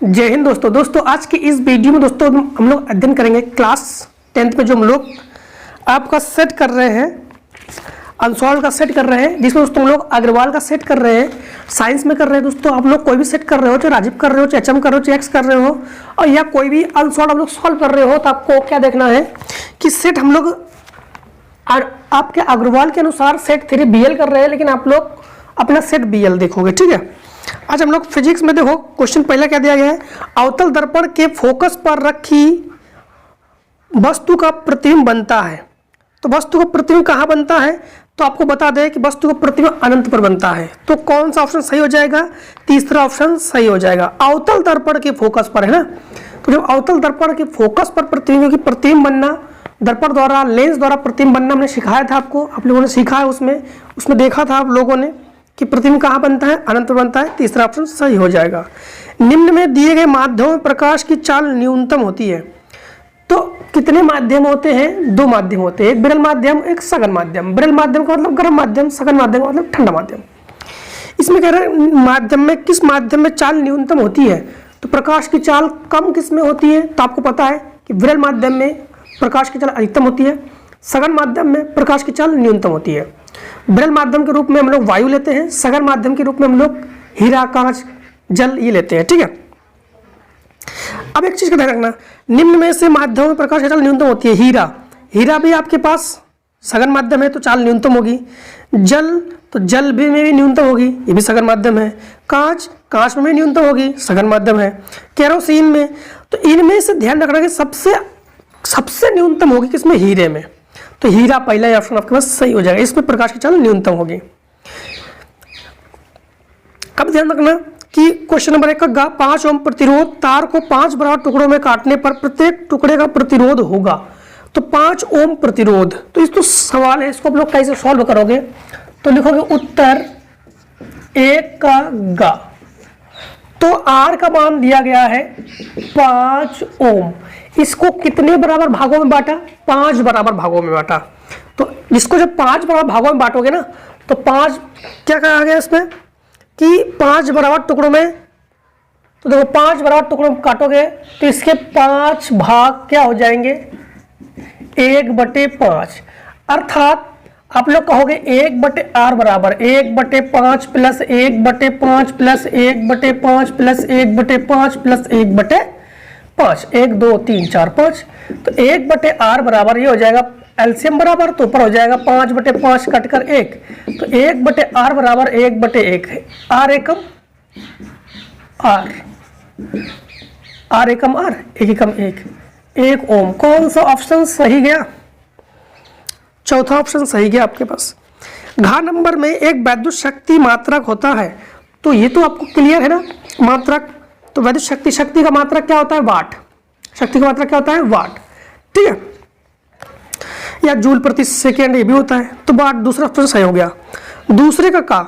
जय हिंद दोस्तों आज की इस वीडियो में दोस्तों हम लोग अध्ययन करेंगे क्लास 10th में जो हम लोग आपका सेट कर रहे हैं, अनसॉल्व का सेट कर रहे हैं, जिसमें दोस्तों हम लोग अग्रवाल का सेट कर रहे हैं, साइंस में कर रहे हैं। दोस्तों आप लोग कोई भी सेट कर रहे हो, चाहे राजीव कर रहे हो, चाहे एचएम कर रहे हो, चाहे एक्स कर रहे हो, और या कोई भी अनसॉल्व आप लोग सॉल्व कर रहे हो, तो आपको क्या देखना है कि सेट हम लोग आपके अग्रवाल के अनुसार सेट 3 BL कर रहे हैं, लेकिन आप लोग अपना सेट BL देखोगे। ठीक है, आज हम लोग फिजिक्स में देखो क्वेश्चन पहला क्या दिया गया है, अवतल दर्पण के फोकस पर रखी वस्तु का प्रतिबिंब बनता है। तो वस्तु का प्रतिबिंब कहाँ बनता है, तो आपको बता दें कि वस्तु का प्रतिबिंब अनंत पर बनता है। तो कौन सा ऑप्शन सही हो जाएगा, तीसरा ऑप्शन सही हो जाएगा, अवतल दर्पण के फोकस पर, है ना। तो जब अवतल दर्पण के फोकस पर प्रतिबिंब बनना, दर्पण द्वारा लेंस द्वारा प्रतिबिंब बनना हमने सिखाया था आपको, आप लोगों ने सीखा है, उसमें देखा था आप लोगों ने कि प्रतिबिंब कहाँ बनता है, अनंत पर बनता है। तीसरा ऑप्शन सही हो जाएगा। निम्न में दिए गए माध्यमों में प्रकाश की चाल न्यूनतम होती है। तो कितने माध्यम होते हैं, 2 माध्यम होते हैं, एक विरल माध्यम, एक सघन माध्यम। विरल माध्यम का मतलब गर्म माध्यम, सघन माध्यम का मतलब ठंडा माध्यम। इसमें कह रहे हैं माध्यम में किस माध्यम में चाल न्यूनतम होती है, तो प्रकाश की चाल कम किस में होती है, तो आपको पता है कि विरल माध्यम में प्रकाश की चाल अधिकतम होती है, सघन माध्यम में प्रकाश की चाल न्यूनतम होती है। विरल माध्यम के रूप में हम लोग वायु लेते हैं, सघन माध्यम के रूप में हम लोग हीरा, कांच, जल ये लेते हैं। ठीक है, अब एक चीज का ध्यान रखना, निम्न में से माध्यमों में प्रकाश की चाल न्यूनतम होती है। हीरा भी आपके पास सघन माध्यम है तो चाल न्यूनतम होगी। जल, तो जल भी में भी न्यूनतम होगी, ये भी सघन माध्यम है। कांच में भी न्यूनतम होगी, सघन माध्यम है। केरोसिन में, तो इनमें से ध्यान रखना कि सबसे न्यूनतम होगी किसमें, हीरे में। तो हीरा पहला ऑप्शन आपके पास सही हो जाएगा, इसमें प्रकाश की चाल न्यूनतम होगी। कब ध्यान रखना कि क्वेश्चन नंबर 1 का 5 ओम प्रतिरोध तार को 5 बराबर टुकड़ों में काटने पर प्रत्येक टुकड़े का प्रतिरोध होगा। तो 5 ओम प्रतिरोध, तो इस तो सवाल है, इसको आप लोग कैसे सॉल्व करोगे, तो लिखोगे उत्तर 1 का गा। तो आर का मान दिया गया है 5 ओम, इसको कितने बराबर भागों में बांटा, 5 बराबर भागों में बांटा। तो इसको जब 5 बराबर भागों में बांटोगे ना, तो 5 क्या कहा गया इसमें कि 5 बराबर टुकड़ों में, तो देखो 5 बराबर टुकड़ों में काटोगे तो इसके 5 भाग क्या हो जाएंगे, 1/5। अर्थात आप लोग कहोगे 1/r बराबर 1/5 प्लस 1/5 प्लस 1/5 प्लस 1/5 प्लस 1/5, 1 2 3 4 5। तो 1/r बराबर ये हो जाएगा एलसीएम बराबर, तो ऊपर हो जाएगा 5/5 कटकर 1, तो 1/r बराबर 1/1 है। r एकम r, 1 एकम 1 ओम। कौन सा ऑप्शन सही गया, चौथा ऑप्शन सही गया आपके पास। घ नंबर में एक वैद्युत शक्ति मात्रक होता है, तो ये तो आपको क्लियर है ना, मात्रक। तो वैद्युत शक्ति का मात्रक क्या होता है, वाट। शक्ति का मात्रक क्या होता है, वाट। ठीक है, या जूल प्रति सेकेंड ये भी होता है, तो वाट दूसरा ऑप्शन सही हो गया। दूसरे का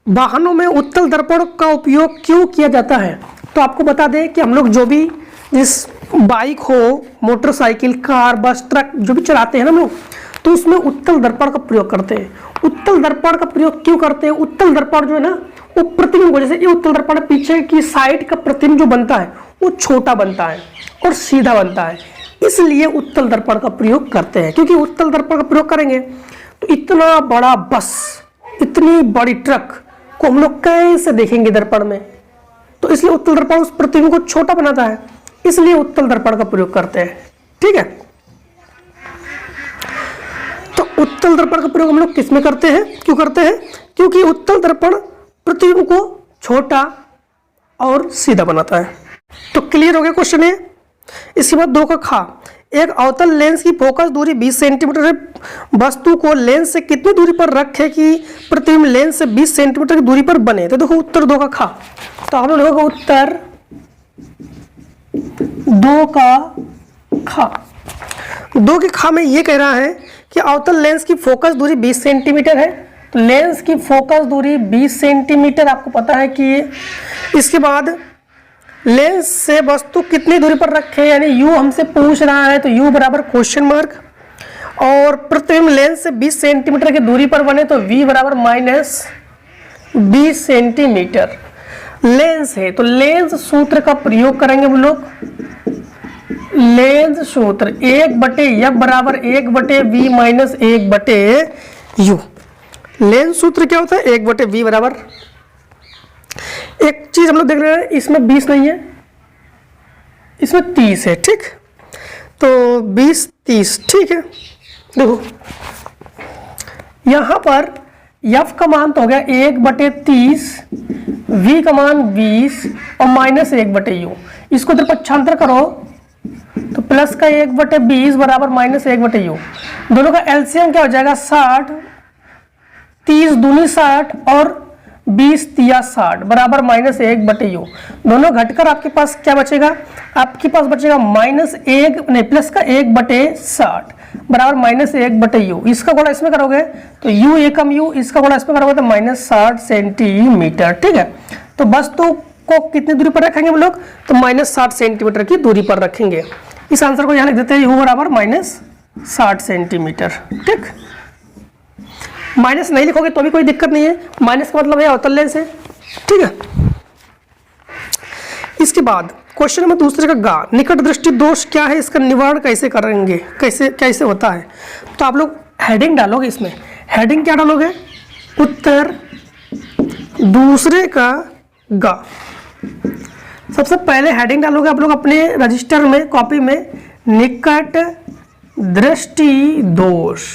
वाहनों में उत्तल दर्पण का उपयोग क्यों किया जाता है, तो आपको बता दें कि हम लोग जो भी जिस बाइक हो, मोटरसाइकिल, कार, बस, ट्रक जो भी चलाते हैं ना हम लोग, तो उसमें उत्तल दर्पण का प्रयोग करते हैं। उत्तल दर्पण का प्रयोग क्यों करते हैं, उत्तल दर्पण जो है ना वो प्रतिबिंब को, जैसे ये उत्तल दर्पण पीछे की साइड का प्रतिबिंब जो बनता है वो छोटा बनता है और सीधा बनता है, इसलिए उत्तल दर्पण का प्रयोग करते हैं। क्योंकि उत्तल दर्पण का प्रयोग करेंगे तो इतना बड़ा बस, इतनी बड़ी ट्रक को हम लोग कैसे देखेंगे दर्पण में, तो इसलिए उत्तल दर्पण उस प्रतिबिंब को छोटा बनाता है, इसलिए उत्तल दर्पण का प्रयोग करते हैं। ठीक है, तो उत्तल दर्पण का प्रयोग हम लोग किस में करते हैं, क्यों करते हैं, क्योंकि उत्तल दर्पण प्रतिबिंब को छोटा और सीधा बनाता है। तो क्लियर हो गया क्वेश्चन है। इसके बाद 2 का खा, एक अवतल लेंस की फोकस दूरी 20 सेंटीमीटर है, वस्तु को लेंस से कितनी दूरी पर रखे कि प्रतिबिंब लेंस से 20 सेंटीमीटर की दूरी पर बने। तो देखो उत्तर 2 का खा, तो आप लोग देखोगे उत्तर 2 का खा। 2 के खा में ये कह रहा है कि अवतल लेंस की फोकस दूरी 20 सेंटीमीटर है, तो लेंस की फोकस दूरी 20 सेंटीमीटर आपको पता है कि इसके बाद लेंस से वस्तु कितनी दूरी पर रखे, यानी यू हमसे पूछ रहा है, तो यू बराबर क्वेश्चन मार्क, और प्रतिबिंब लेंस से 20 सेंटीमीटर की दूरी पर बने तो v बराबर -20 सेंटीमीटर। लेंस है तो लेंस सूत्र का प्रयोग करेंगे हम लोग। लेंस सूत्र 1/f बराबर 1/v माइनस 1/u। लेंस सूत्र क्या होता है? 1/v बराबर, एक चीज हम लोग देख रहे हैं, इसमें 20 नहीं है, इसमें 30 है, ठीक। तो 20 30, ठीक है। देखो यहां पर f का मान तो हो गया 1/30, v का मान 20 और माइनस 1/u। इसको इधर पक्षांतर करो तो प्लस का 1/20 बराबर माइनस 1/u। दोनों का एलसीएम क्या हो जाएगा? 60, 30 दूनी 60 और 20 तिया 60 बराबर माइनस 1/u। दोनों घटकर आपके पास क्या बचेगा? आपके पास बचेगा माइनस 1 नहीं प्लस का 1/60 बराबर माइनस 1/u। इसका गुणा इसमें करोगे तो u एकम u, इसका गुणा इसमें करोगे तो माइनस 60 सेंटीमीटर, ठीक है। तो वस्तु को कितनी दूरी पर रखेंगे हम लोग? तो माइनस 60 सेंटीमीटर की दूरी पर रखेंगे। इस आंसर को यहाँ लिख देते हैं, u बराबर माइनस 60 सेंटीमीटर, ठीक। माइनस नहीं लिखोगे तो भी कोई दिक्कत नहीं है, माइनस का मतलब है अवतल लेंस है, ठीक है। इसके बाद क्वेश्चन नंबर दूसरे का गा, निकट दृष्टि दोष क्या है, इसका निवारण कैसे करेंगे, कैसे होता है? तो आप लोग हेडिंग डालोगे, इसमें हेडिंग क्या डालोगे? उत्तर दूसरे का गा। सबसे पहले हेडिंग डालोगे आप लोग अपने रजिस्टर में, कॉपी में, निकट दृष्टि दोष।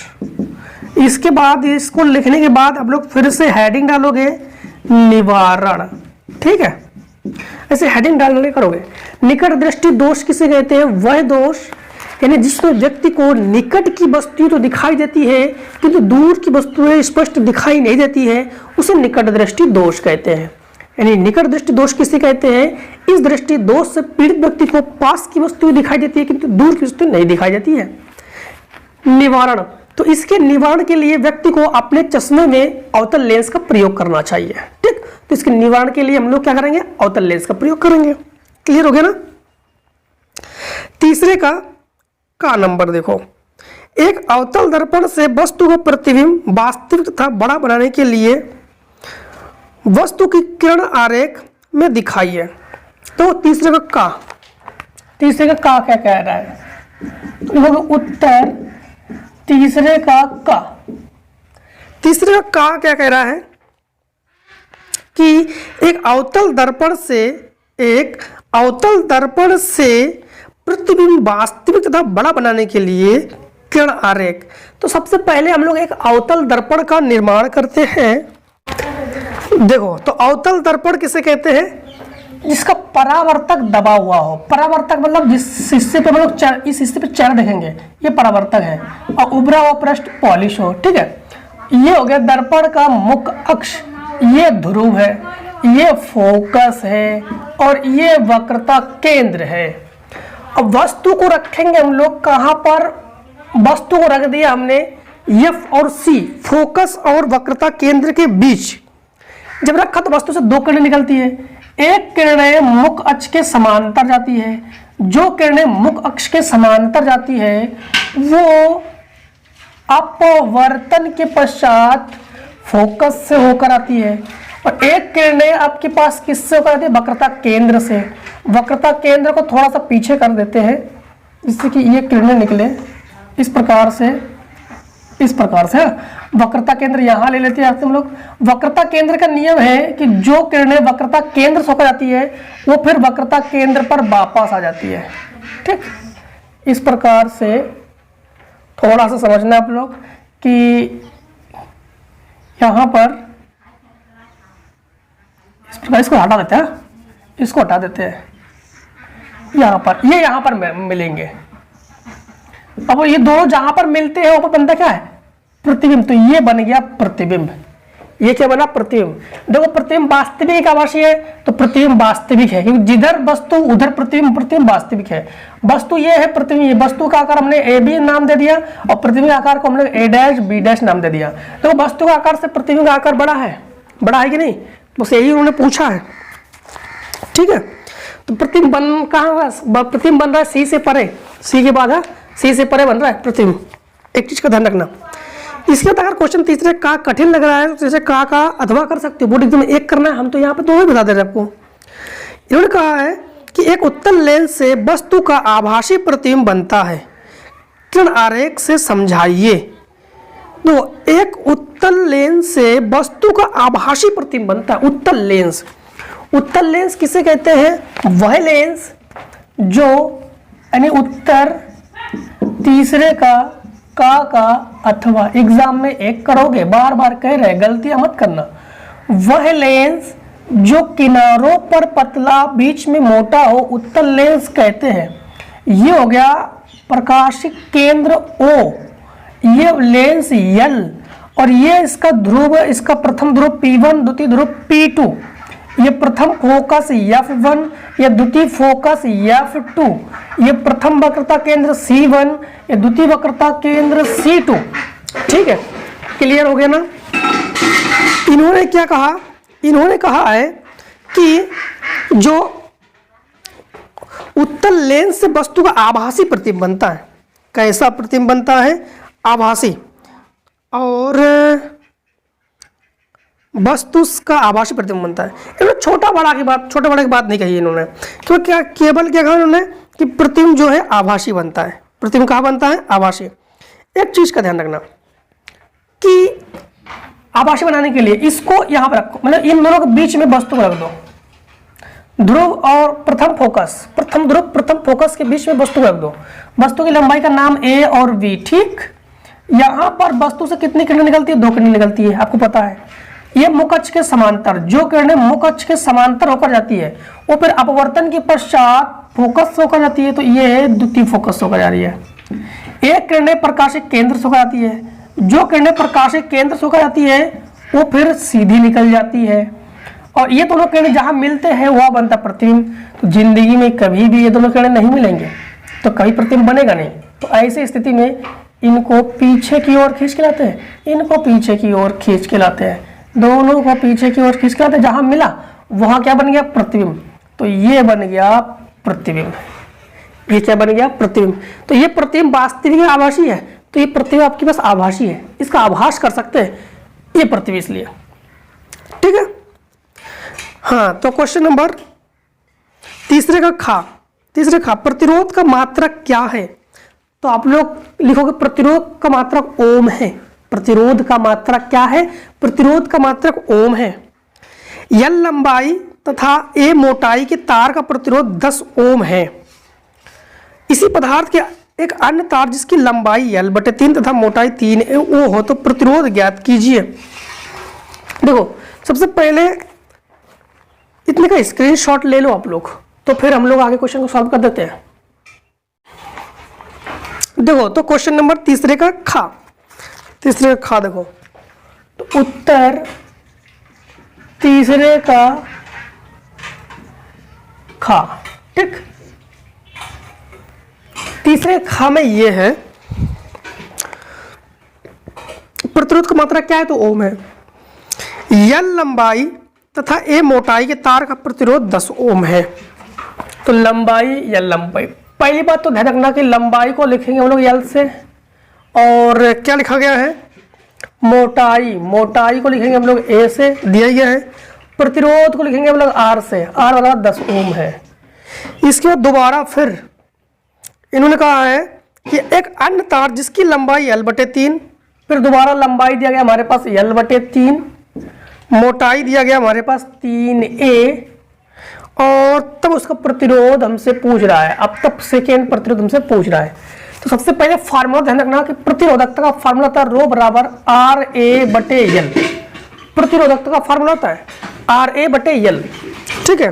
इसके बाद इसको लिखने के बाद आप लोग फिर से हेडिंग डालोगे निवारण, ठीक है। ऐसे हेडिंग डालने करोगे। निकट दृष्टि दोष किसे कहते हैं? वह दोष यानी जिसमें व्यक्ति को निकट की वस्तु तो दिखाई देती है किंतु दूर की वस्तुएं स्पष्ट दिखाई नहीं देती है, उसे निकट दृष्टि दोष कहते हैं। यानी निकट दृष्टि दोष किसे कहते हैं? इस दृष्टि दोष से पीड़ित व्यक्ति को पास की वस्तुएं दिखाई देती है किंतु दूर की वस्तु नहीं दिखाई देती है। निवारण, तो इसके निवारण के लिए व्यक्ति को अपने चश्मे में अवतल लेंस का प्रयोग करना चाहिए, ठीक। तो इसके निवारण के लिए हम लोग क्या करेंगे? अवतल लेंस का प्रयोग करेंगे। क्लियर हो गया ना? तीसरे का नंबर देखो, एक अवतल दर्पण से वस्तु का प्रतिबिंब वास्तविक तथा बड़ा बनाने के लिए वस्तु की किरण आरेख में दिखाइए। तो तीसरे का क्या कह रहा है? तो उत्तर तीसरे का क्या कह रहा है कि एक अवतल दर्पण से प्रतिबिंब वास्तविक तथा बड़ा बनाने के लिए किरण आरेख। तो सबसे पहले हम लोग एक अवतल दर्पण का निर्माण करते हैं। देखो, तो अवतल दर्पण किसे कहते हैं? जिसका परावर्तक दबा हुआ हो। परावर्तक मतलब जिस हिस्से पे हम लोग इस हिस्से पे चेहरा देखेंगे, ये परावर्तक है, और उभरा हुआ पृष्ठ पॉलिश हो, ठीक है। ये हो गया दर्पण का मुख्य अक्ष, ये ध्रुव है, ये फोकस है और ये वक्रता केंद्र है। अब वस्तु को रखेंगे हम लोग कहाँ पर? वस्तु को रख दिया हमने F और C, फोकस और वक्रता केंद्र के बीच। जब रखा तो वस्तु से दो किरणें निकलती है। एक किरणें मुख्य अक्ष के समांतर जाती है, जो किरणें मुख्य अक्ष के समांतर जाती है वो अपवर्तन के पश्चात फोकस से होकर आती है, और एक किरणें आपके पास किससे होकर आती है? वक्रता केंद्र से। वक्रता केंद्र को थोड़ा सा पीछे कर देते हैं जिससे कि ये किरणें निकले इस प्रकार से। वक्रता केंद्र यहाँ ले लेते हैं हम लोग। वक्रता केंद्र का नियम है कि जो किरणें वक्रता केंद्र से होकर आती है वो फिर वक्रता केंद्र पर वापस आ जाती है, ठीक। इस प्रकार से थोड़ा सा समझना आप लोग कि यहाँ पर इस प्रकार इसको हटा देते हैं, इसको हटा देते हैं। यहाँ पर मिलेंगे। अब ये दोनों जहां पर मिलते हैं वहां पर बनता क्या है? प्रतिबिंब। तो ये बन गया प्रतिबिंब। ये क्या बना? प्रतिबिंब। देखो, प्रतिबिंब वास्तविक आभासी है तो प्रतिबिंब वास्तविक है, क्योंकि जिधर वस्तु उधर प्रतिबिंब वास्तविक है। वस्तु ये है प्रतिबिंब, ये वस्तु का आकार हमने ए बी नाम दे दिया और प्रतिबिंब का आकार को हमने ए डैश बी डैश नाम दे दिया। तो वस्तु का आकार से प्रतिबिंब का आकार बड़ा है कि नहीं? बस यही उन्होंने पूछा है, ठीक है। तो प्रतिबिंब प्रतिबिंब बन रहा है सी से परे, सी के बाद है सी से परे बन रहा है प्रतिबिंब। एक चीज का ध्यान रखना, इसके बाद अगर क्वेश्चन तीसरे का कठिन लग रहा है तो जैसे का अथवा कर सकते हो, बोर्ड एग्जाम में एक करना है, हम तो यहाँ पे दो ही बता दे रहे हैं आपको। इन्होंने कहा है कि एक उत्तल लेंस से वस्तु का आभासी प्रतिबिंब बनता है, किरण आरेख से समझाइए। तो एक उत्तल लेंस से वस्तु का आभासी प्रतिबिंब बनता है। उत्तल लेंस, उत्तल लेंस किसे कहते हैं? वह लेंस जो यानी उत्तर तीसरे का अथवा, एग्जाम में एक करोगे, बार बार कह रहे, गलतियां मत करना। वह लेंस जो किनारों पर पतला बीच में मोटा हो, उत्तल लेंस कहते हैं। ये हो गया प्रकाशिक केंद्र O, ये लेंस L, और ये इसका ध्रुव, इसका प्रथम ध्रुव P1, द्वितीय ध्रुव P2, ये प्रथम फोकस F1, ये द्वितीय फोकस F2, ये प्रथम वक्रता केंद्र C1, ये द्वितीय वक्रता केंद्र C2। ठीक है, क्लियर हो गया ना? इन्होंने क्या कहा? इन्होंने कहा है कि जो उत्तल लेंस से वस्तु का आभासी प्रतिबिंब बनता है। कैसा प्रतिबिंब बनता है? आभासी। और वस्तु का आभासी प्रतिबिंब बनता है। इन्होंने छोटा बड़ा की बात नहीं कही इन्होंने, तो क्या केवल क्या कहा इन्होंने कि प्रतिबिंब जो है आभासी बनता है। प्रतिबिंब कहाँ बनता है? आभासी। एक चीज का ध्यान रखना कि आभासी बनाने के लिए इसको यहां पर रखो, मतलब इन दोनों के बीच में वस्तु को रख दो। ध्रुव और प्रथम फोकस, प्रथम ध्रुव प्रथम फोकस के बीच में वस्तु को रख दो। वस्तु की लंबाई का नाम A और V। ठीक, यहां पर वस्तु से कितनी किरणें निकलती है? 2 किरणें निकलती है, आपको पता है। ये मुख अक्ष के समांतर, जो किरणें मुख अक्ष के समांतर होकर जाती है वो फिर अपवर्तन के पश्चात फोकस होकर जाती है, तो ये द्वितीय फोकस होकर जा रही है। एक किरणें प्रकाशिक केंद्र से होकर जाती है, जो किरणें प्रकाशिक केंद्र से होकर जाती है वो फिर सीधी निकल जाती है, और ये दोनों किरणें जहां मिलते हैं वह बनता प्रतिबिंब। तो जिंदगी में कभी भी ये दोनों किरणें नहीं मिलेंगे तो कभी प्रतिबिंब बनेगा नहीं। तो ऐसी स्थिति में इनको पीछे की ओर खींच के लाते हैं, इनको पीछे की ओर खींच के लाते हैं, दोनों को पीछे की ओर खींच के लाते हैं। जहां मिला वहां क्या बन गया? प्रतिबिंब। तो ये बन गया प्रतिबिंब। ये क्या बन गया? प्रतिबिंब। तो ये प्रतिबिंब वास्तविक आभासी है, तो ये प्रतिबिंब आपके पास आभासी है, इसका आभास कर सकते हैं, ये प्रतिबिंब इसलिए। ठीक है, हाँ। तो क्वेश्चन नंबर तीसरे का प्रतिरोध का मात्रक क्या है? तो आप लोग लिखोगे प्रतिरोध का मात्रक ओम है। प्रतिरोध का मात्रक क्या है? प्रतिरोध का मात्रक ओम है। L लंबाई तथा A मोटाई के तार का प्रतिरोध 10 ओम है। इसी पदार्थ के एक अन्य तार जिसकी लंबाई L/3 तथा मोटाई 3 O हो तो प्रतिरोध ज्ञात कीजिए। देखो, सबसे पहले इतने का स्क्रीनशॉट ले लो आप लोग, तो फिर हम लोग आगे क्वेश्चन को सॉल्व कर देते हैं। देखो, तो क्वेश्चन नंबर तीसरे का खा देखो, तो उत्तर तीसरे का खा। ठीक, तीसरे खा में ये है प्रतिरोध का मात्रा क्या है? तो ओम है। L लंबाई तथा A मोटाई के तार का प्रतिरोध 10 ओम है। तो लंबाई या लंबाई, पहली बात तो ध्यान रखना कि लंबाई को लिखेंगे हम लोग L से, और क्या लिखा गया है? मोटाई को लिखेंगे हम लोग A से, दिया गया है। प्रतिरोध को लिखेंगे हम लोग R से, R वाला 10 ओम है। इसके बाद दोबारा फिर इन्होंने कहा है कि एक अन्य तार जिसकी लंबाई L/3, फिर दोबारा लंबाई दिया गया हमारे पास L/3, मोटाई दिया गया हमारे पास 3A, और तब उसका प्रतिरोध हमसे पूछ रहा है। अब तब सेकेंड प्रतिरोध हमसे पूछ रहा है। तो सबसे पहले फार्मूला ध्यान रखना कि प्रतिरोधकता का फार्मूला था ρ बराबर RA/L। प्रतिरोधकता का फार्मूला होता है RA/L। ठीक है,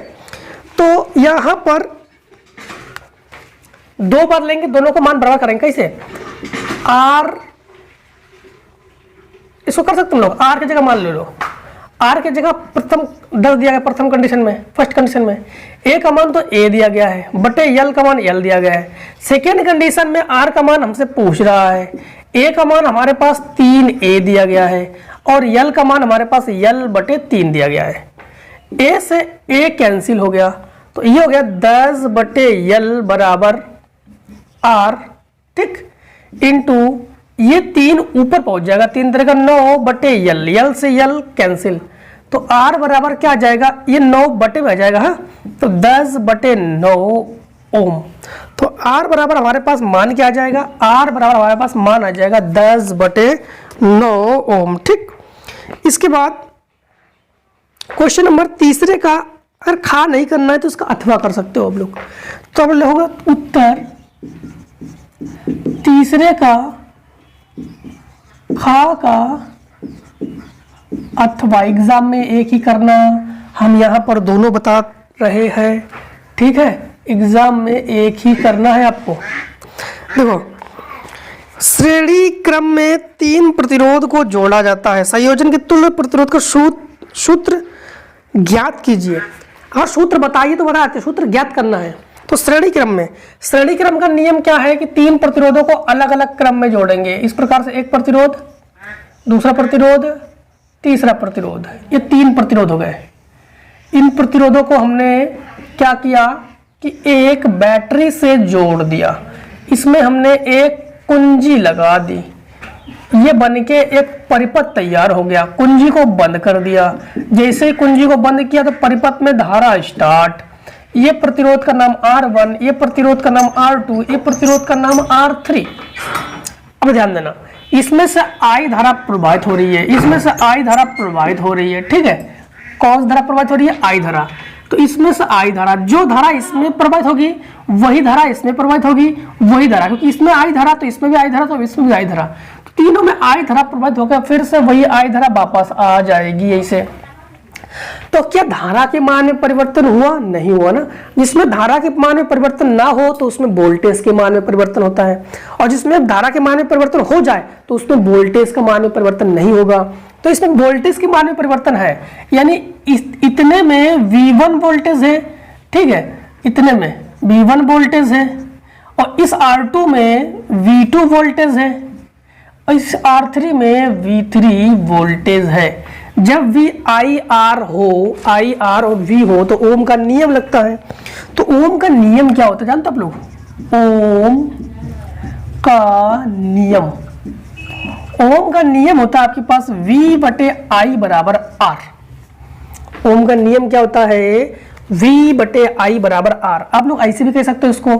तो यहां पर 2 बार लेंगे, दोनों को मान बराबर करेंगे। कैसे? R, इसको कर सकते हम लोग, R की जगह मान ले लो, R की जगह प्रथम 10 दिया गया, प्रथम कंडीशन में, फर्स्ट कंडीशन में A का मान तो A दिया गया है, बटे L का मान L दिया गया है। सेकेंड कंडीशन में R का मान हमसे पूछ रहा है, A का मान हमारे पास 3A दिया गया है, और L का मान हमारे पास L/3 दिया गया है। A से A कैंसिल हो गया, तो ये हो गया 10/L बराबर R, ठीक, इंटू ये 3 ऊपर पहुंच जाएगा, 3 तरह का 9 बटे यल, यल से यल कैंसिल, तो R बराबर क्या आ जाएगा, ये 9 बटे में आ जाएगा, हाँ, तो 10 बटे 9 ओम। तो R बराबर हमारे पास मान क्या आ जाएगा, R बराबर हमारे पास मान आ जाएगा 10 बटे 9 ओम। ठीक, इसके बाद क्वेश्चन नंबर तीसरे का अगर खा नहीं करना है तो उसका अथवा कर सकते हो आप लोग। तो अब होगा उत्तर तीसरे का खा का अथवा, एग्जाम में एक ही करना, हम यहाँ पर दोनों बता रहे हैं, ठीक है, एग्जाम में एक ही करना है आपको। देखो, श्रेणी क्रम में 3 प्रतिरोध को जोड़ा जाता है, संयोजन के तुल्य प्रतिरोध का सूत्र ज्ञात कीजिए। और सूत्र बताइए तो बताते, सूत्र ज्ञात करना है। तो श्रेणी क्रम में, श्रेणी क्रम का नियम क्या है कि 3 प्रतिरोधों को अलग अलग क्रम में जोड़ेंगे। इस प्रकार से एक प्रतिरोध, दूसरा प्रतिरोध, तीसरा प्रतिरोध, ये 3 प्रतिरोध हो गए। इन प्रतिरोधों को हमने क्या किया कि एक बैटरी से जोड़ दिया, इसमें हमने एक कुंजी लगा दी, ये बनके एक परिपथ तैयार हो गया। कुंजी को बंद कर दिया, जैसे ही कुंजी को बंद किया तो परिपथ में धारा स्टार्ट। ये प्रतिरोध का नाम R1, ये प्रतिरोध का नाम R2, ये प्रतिरोध का नाम R3। अब ध्यान देना, इसमें से I धारा प्रवाहित हो रही है, इसमें से I धारा प्रवाहित हो रही है, ठीक है। कौन सी धारा प्रवाहित हो रही है, I धारा। तो इसमें से I धारा, जो धारा इसमें प्रवाहित होगी वही धारा इसमें प्रवाहित होगी, वही धारा, क्योंकि इसमें I धारा तो इसमें भी I धारा, तो इसमें भी I धारा, तो तीनों में I धारा प्रवाहित होकर फिर से वही I धारा वापस आ जाएगी ऐसे। तो क्या धारा के मान में परिवर्तन हुआ? नहीं हुआ ना। जिसमें धारा के मान में परिवर्तन ना हो तो उसमें वोल्टेज के मान में परिवर्तन होता है, और जिसमें धारा के मान में परिवर्तन हो जाए तो उसमें वोल्टेज का मान में परिवर्तन नहीं होगा। तो इसमें वोल्टेज के मान में परिवर्तन है, यानी इतने में V1 वोल्टेज है, ठीक है, इतने में V1 वोल्टेज है, और इस R2 में V2 वोल्टेज है, और इस R3 में V3 वोल्टेज है। जब V I R हो, I R और V हो तो ओम का नियम लगता है। तो ओम का नियम क्या होता है जानते आप लोग? ओम का नियम, ओम का नियम होता है आपके पास V बटे I बराबर R। ओम का नियम क्या होता है? V बटे I बराबर R। आप लोग ऐसे भी कह सकते हो इसको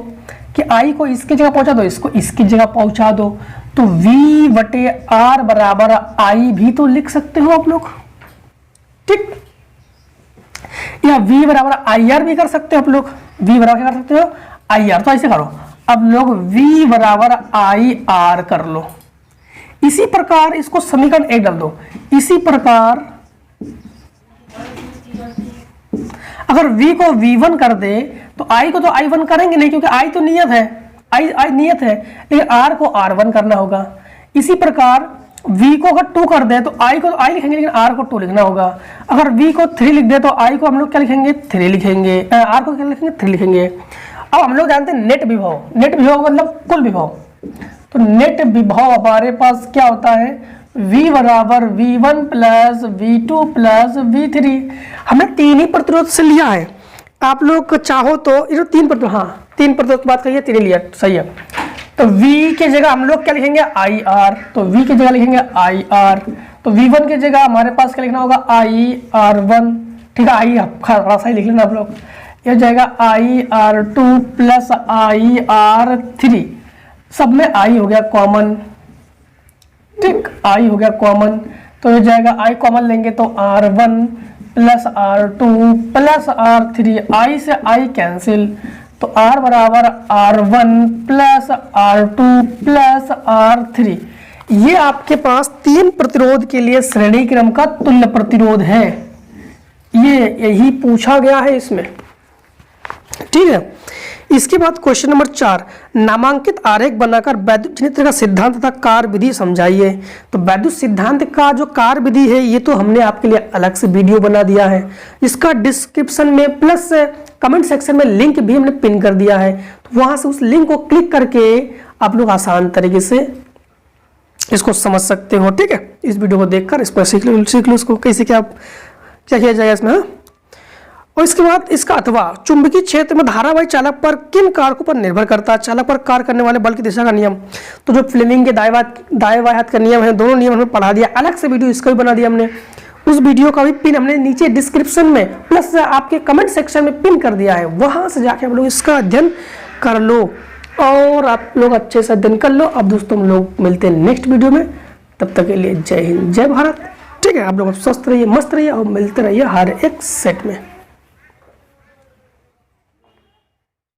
कि I को इसकी जगह पहुंचा दो, इसको इसकी जगह पहुंचा दो, तो V बटे R बराबर I भी तो लिख सकते हो आप लोग, ठीक। या V बराबर IR भी कर सकते हो आप लोग, V बराबर क्या कर सकते हो? IR। तो ऐसे करो, अब लोग V बराबर IR कर लो। इसी प्रकार इसको समीकरण 1 डाल दो। इसी प्रकार अगर V को V1 कर दे तो I को तो I1 करेंगे नहीं, क्योंकि I तो नियत है, I नियत है, लेकिन R को R1 करना होगा। इसी प्रकार V को अगर 2 कर दे तो I को तो I लिखेंगे, लेकिन R को 2 लिखना होगा। अगर V को 3 लिख दे तो I को हम लोग क्या लिखेंगे? 3 लिखेंगे, R को क्या लिखेंगे? 3 लिखेंगे। अब हम लोग जानते हैं नेट विभव, नेट विभव मतलब कुल विभव। तो नेट विभव हमारे पास क्या होता है? V बराबर V1 plus V2 plus V3। हमने 3 ही प्रतिरोध से लिया है, आप लोग चाहो तो ये 3 प्रतिरोध, हाँ 3 प्रतिरोध की बात करिए, 3 लिया, सही है। तो V के जगह हम लोग क्या लिखेंगे? IR। तो V की जगह लिखेंगे IR। तो V1 की जगह हमारे पास क्या लिखना होगा? IR1, ठीक है। I थोड़ा सा ही लिख लेना आप लोग, यह जाएगा IR2 प्लस IR3। सब में I हो गया कॉमन, ठीक, I हो गया कॉमन, तो ये जाएगा I कॉमन लेंगे तो R1 plus R2 plus R3, I से I कैंसिल, तो R बराबर R1 plus R2 plus R3। ये आपके पास 3 प्रतिरोध के लिए श्रेणी क्रम का तुल्य प्रतिरोध है, ये यही पूछा गया है इसमें, ठीक है। इसके बाद क्वेश्चन नंबर 4, नामांकित आरेख बनाकर वैद्युत जनित्र का सिद्धांत तथा कार्य विधि समझाइए। तो वैद्युत सिद्धांत का जो कार्य विधि है ये तो हमने आपके लिए अलग से वीडियो बना दिया है, इसका डिस्क्रिप्शन में प्लस कमेंट सेक्शन में लिंक भी हमने पिन कर दिया है, तो वहां से उस लिंक को क्लिक करके आप लोग आसान तरीके से इसको समझ सकते हो, ठीक है। इस वीडियो को देखकर इसको सीख लो इसको कैसे क्या किया जाएगा इसमें। और इसके बाद इसका अथवा चुंबकीय क्षेत्र में धारावाही चालक पर किन कारकों पर निर्भर करता है? चालक पर कार्य करने वाले बल की दिशा का नियम, तो जो फ्लेमिंग के दाएं बाएं हाथ का नियम है, दोनों नियम हमने पढ़ा दिया। अलग से वीडियो इसका भी बना दिया हमने, उस वीडियो का भी पिन हमने नीचे डिस्क्रिप्शन में प्लस आपके कमेंट सेक्शन में पिन कर दिया है, वहां से जाके आप लोग इसका अध्ययन कर लो और आप लोग अच्छे से अध्ययन कर लो। अब दोस्तों हम लोग मिलते हैं नेक्स्ट वीडियो में, तब तक के लिए जय हिंद जय भारत। ठीक है, आप लोग स्वस्थ रहिए, मस्त रहिए और मिलते रहिए हर एक सेट में।